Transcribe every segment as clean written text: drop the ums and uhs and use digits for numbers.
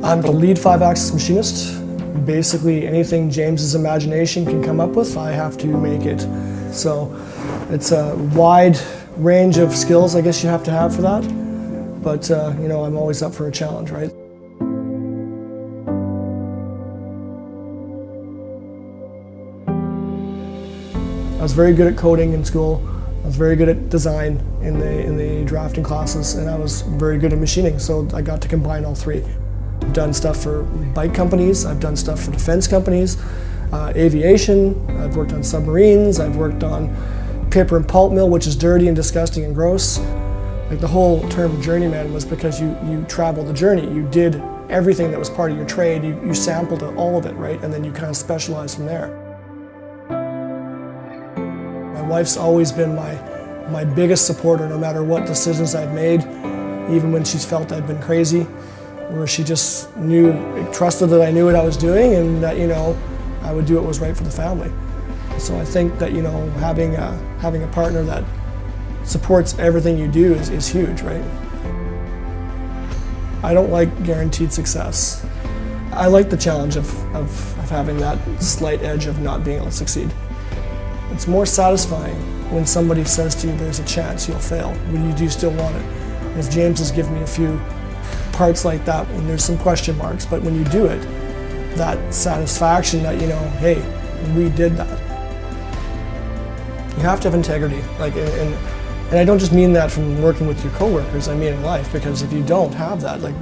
I'm the lead 5-axis machinist. Basically anything James's imagination can come up with, I have to make it. So it's a wide range of skills I guess you have to have for that. But you know, I'm always up for a challenge, right? I was very good at coding in school. I was very good at design in the drafting classes, and I was very good at machining, so I got to combine all three. I've done stuff for bike companies, I've done stuff for defense companies, aviation, I've worked on submarines, I've worked on paper and pulp mill, which is dirty and disgusting and gross. Like the whole term journeyman was because you traveled the journey. You did everything that was part of your trade, you sampled all of it, right? And then you kind of specialized from there. My wife's always been my biggest supporter no matter what decisions I've made, even when she's felt I've been crazy, where she just trusted that I knew what I was doing and that, you know, I would do what was right for the family. So I think that, you know, having a partner that supports everything you do is huge, right? I don't like guaranteed success. I like the challenge of having that slight edge of not being able to succeed. It's more satisfying when somebody says to you, there's a chance you'll fail, when you do still want it. As James has given me a few parts like that, and there's some question marks, but when you do it, that satisfaction that, you know, hey, we did that. You have to have integrity, like, and I don't just mean that from working with your coworkers, I mean in life, because if you don't have that, like,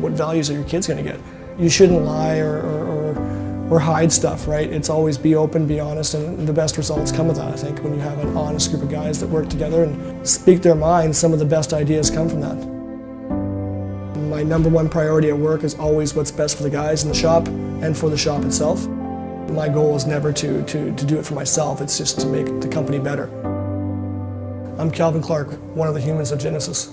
what values are your kids going to get? You shouldn't lie or hide stuff, right? It's always be open, be honest, and the best results come of that, I think. When you have an honest group of guys that work together and speak their minds, some of the best ideas come from that. My #1 priority at work is always what's best for the guys in the shop and for the shop itself. My goal is never to do it for myself, it's just to make the company better. I'm Kalvin Clark, one of the humans of Genesis.